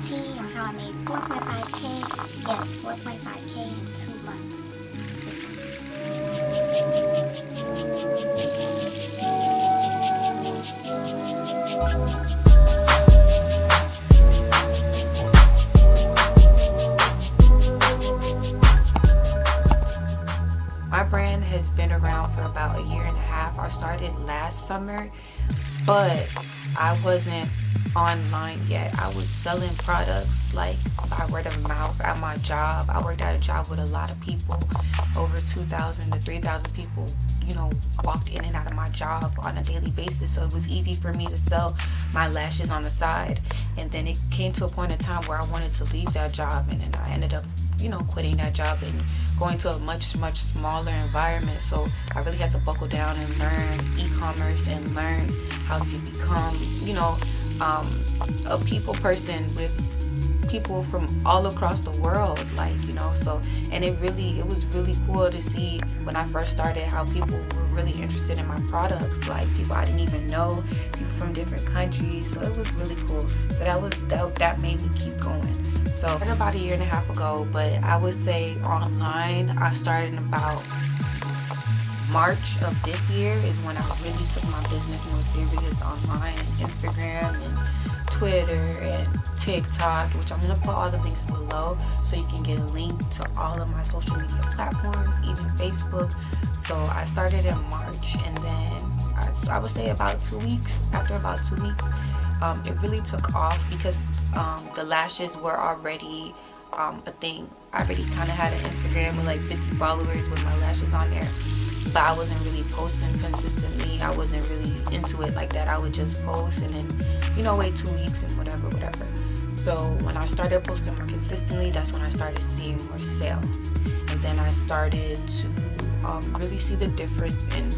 tea on how I made 4.5K. Yes, 4.5K in 2 months. My brand has been around for about a year and a half. I started last summer, but I wasn't online yet. I was selling products like by word of mouth at my job. I worked at a job with a lot of people. Over 2,000 to 3,000 people, walked in and out of my job on a daily basis. So it was easy for me to sell my lashes on the side. And then it came to a point in time where I wanted to leave that job, and then I ended up quitting that job and going to a much smaller environment. So I really had to buckle down and learn e-commerce and learn how to become a people person with people from all across the world, so. And it was really cool to see when I first started how people were really interested in my products, like people I didn't even know, people from different countries. So it was really cool. So that made me keep going. So about a year and a half ago, but I would say online I started in about March of this year is when I really took my business more serious online, Instagram and Twitter and TikTok, which I'm going to put all the links below so you can get a link to all of my social media platforms, even Facebook. So I started in March, and then I would say after about 2 weeks, it really took off because the lashes were already a thing. I already kind of had an Instagram with like 50 followers with my lashes on there, but I wasn't really posting consistently. I wasn't really into it like that. I would just post and then wait 2 weeks and whatever. So when I started posting more consistently, that's when I started seeing more sales. And then I started to really see the difference in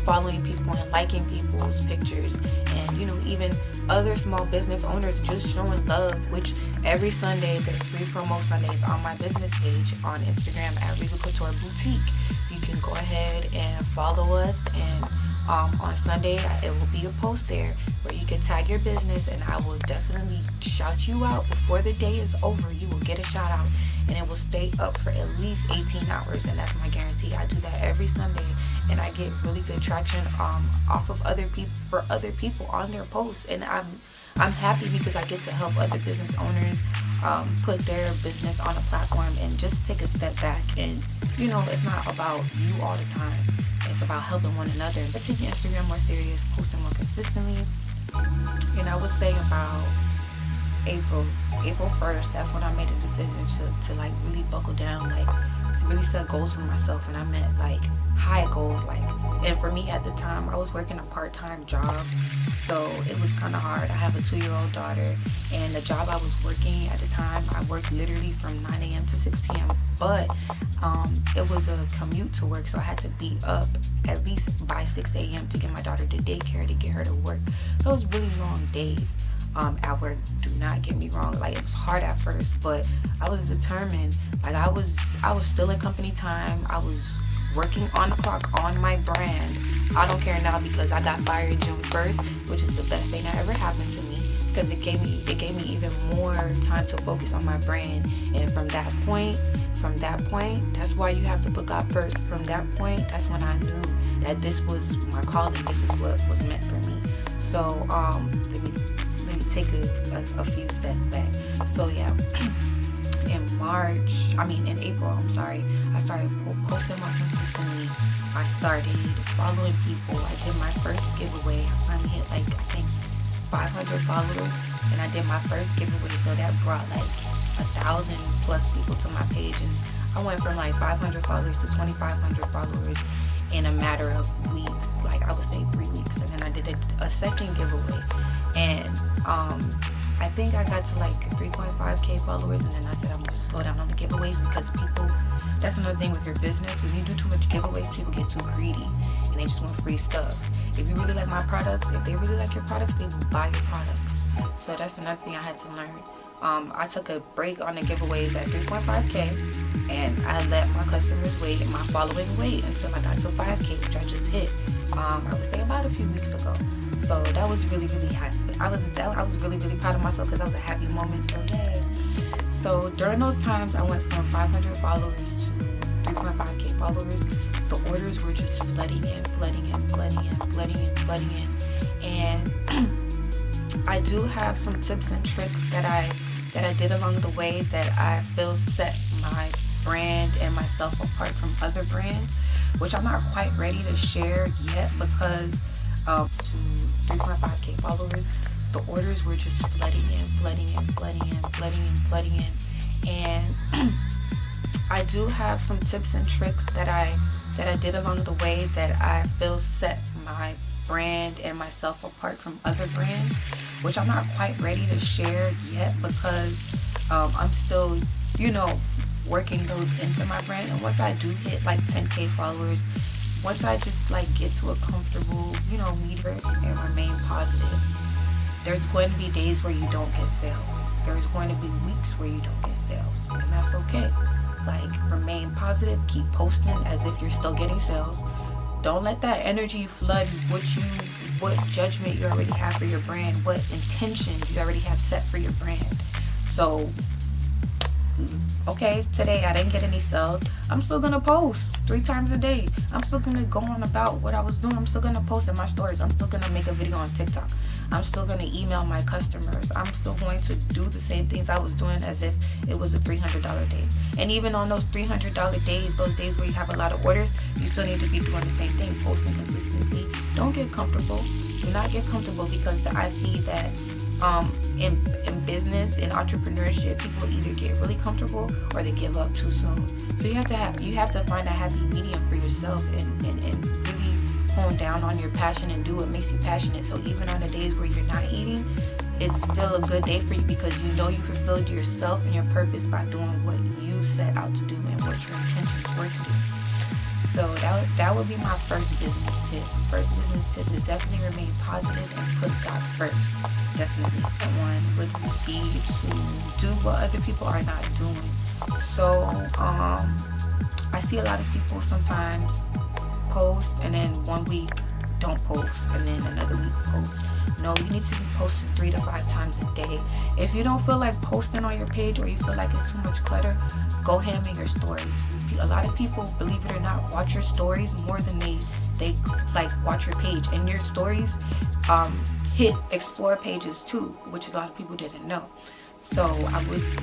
following people and liking people's pictures, and even other small business owners just showing love, which every Sunday there's free promo Sundays on my business page on Instagram at regalkoutureboutique. You can go ahead and follow us, and on Sunday it will be a post there where you can tag your business, and I will definitely shout you out before the day is over. You will get a shout out, and it will stay up for at least 18 hours, and that's my guarantee. I do that every Sunday, and I get really good traction off of other people on their posts, and I'm happy because I get to help other business owners put their business on a platform and just take a step back. And it's not about you all the time. It's about helping one another, but taking Instagram more serious, posting more consistently. And I would say about April 1st, that's when I made a decision to like really buckle down, like to really set goals for myself. And I meant like high goals, and for me at the time I was working a part-time job, so it was kind of hard. I have a 2-year-old daughter, and the job I was working at the time, I worked literally from 9 a.m. to 6 p.m. but it was a commute to work, so I had to be up at least by 6 a.m. to get my daughter to daycare, to get her to work. So it was really long days at work. Do not get me wrong, it was hard at first, but I was determined. I was still in company time. I was working on the clock on my brand. I don't care now because I got fired June 1st, which is the best thing that ever happened to me, because it gave me even more time to focus on my brand. And from that point, that's why you have to put God first. From that point, that's when I knew that this was my calling. This is what was meant for me. So let me take a few steps back. So yeah. In April, I started posting more consistently. I started following people. I did my first giveaway. I finally hit 500 followers, and I did my first giveaway, so that brought 1,000 plus people to my page, and I went from 500 followers to 2,500 followers in a matter of weeks, I would say 3 weeks. And then I did a second giveaway, and I think I got to 3.5k followers, and then I said I'm gonna slow down on the giveaways because people, that's another thing with your business. When you do too much giveaways, people get too greedy and they just want free stuff. If you really like my products, if they really like your products, they will buy your products. So that's another thing I had to learn. I took a break on the giveaways at 3.5k, and I let my customers wait and my following wait until I got to 5k, which I just hit. I would say about a few weeks ago. So that was really happy. I was really proud of myself because that was a happy moment. So yay. So during those times, I went from 500 followers to 3.5k followers. The orders were just flooding in. And I do have some tips and tricks that I did along the way that I feel set my brand and myself apart from other brands, which I'm not quite ready to share yet because to 3.5k followers, the orders were just flooding in. And I do have some tips and tricks that I did along the way that I feel set my brand and myself apart from other brands, which I'm not quite ready to share yet because I'm still, working those into my brand. And once I do hit like 10k followers, once I just like get to a comfortable, meter and remain positive, there's going to be days where you don't get sales. There's going to be weeks where you don't get sales, and that's okay. Like, remain positive, keep posting as if you're still getting sales. Don't let that energy flood what judgment you already have for your brand, what intentions you already have set for your brand. So, okay, today I didn't get any sales. I'm still gonna post 3 times a day. I'm still gonna go on about what I was doing. I'm still gonna post in my stories. I'm still gonna make a video on TikTok. I'm still gonna email my customers. I'm still going to do the same things I was doing as if it was a $300 day. And even on those $300 days, those days where you have a lot of orders, you still need to be doing the same thing, posting consistently. Don't get comfortable. Do not get comfortable, because I see that in business, in entrepreneurship, people either get really comfortable or they give up too soon. So you have to find a happy medium for yourself and really hone down on your passion and do what makes you passionate. So even on the days where you're not eating, it's still a good day for you because you fulfilled yourself and your purpose by doing what you set out to do and what your intentions were to do. So that would be my first business tip. First business tip is definitely remain positive and put God first. Definitely. One would be to do what other people are not doing. So I see a lot of people sometimes post and then one week don't post and then another week post. No, you need to be posting 3 to 5 times a day. If you don't feel like posting on your page or you feel like it's too much clutter, go ham in your stories. A lot of people, believe it or not, watch your stories more than they like watch your page. And your stories hit explore pages too, which a lot of people didn't know. So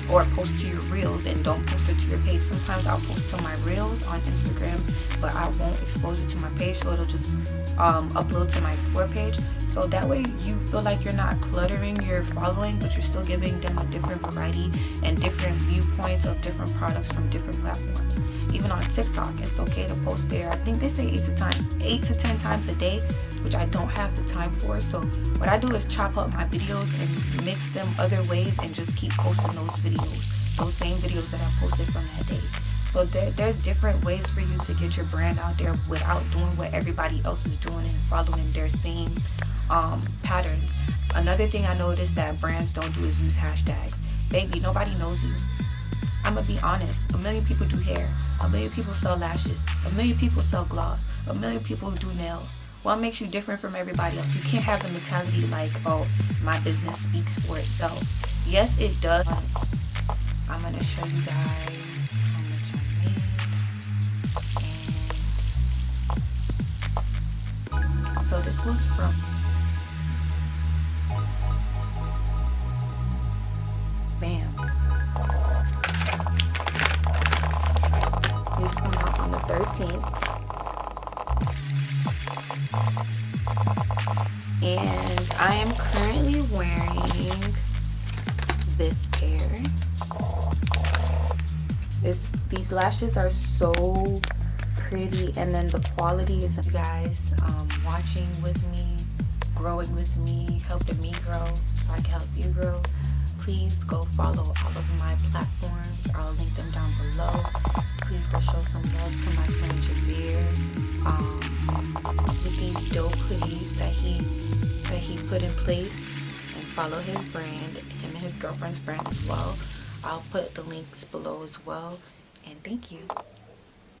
or post to your reels and don't post it to your page. Sometimes I'll post to my reels on Instagram, but I won't expose it to my page, so it'll just upload to my explore page. So that way you feel like you're not cluttering your following, but you're still giving them a different variety and different viewpoints of different products from different platforms. Even on TikTok, it's okay to post there. I think they say 8 to 10 times a day, which I don't have the time for. So what I do is chop up my videos and mix them other ways and just keep posting those same videos that I posted from that day. So there's different ways for you to get your brand out there without doing what everybody else is doing and following their same patterns. Another thing I noticed that brands don't do is use hashtags. Baby, nobody knows you. I'm gonna be honest. 1 million people do hair. 1 million people sell lashes. 1 million people sell gloss. 1 million people do nails. What makes you different from everybody else? You can't have the mentality like, oh, my business speaks for itself. Yes, it does. I'm gonna show you guys how much I made. And so this was from Bam. These come out on the 13th. And I am currently wearing this pair. These lashes are so pretty, and then the quality is, you guys watching with me, growing with me, helping me grow so I can help you grow. Please go follow all of my platforms. I'll link them down below. Please go show some love to my friend Javier with these dope hoodies that he put in place, and follow his brand, him and his girlfriend's brand as well. I'll put the links below as well, and thank you.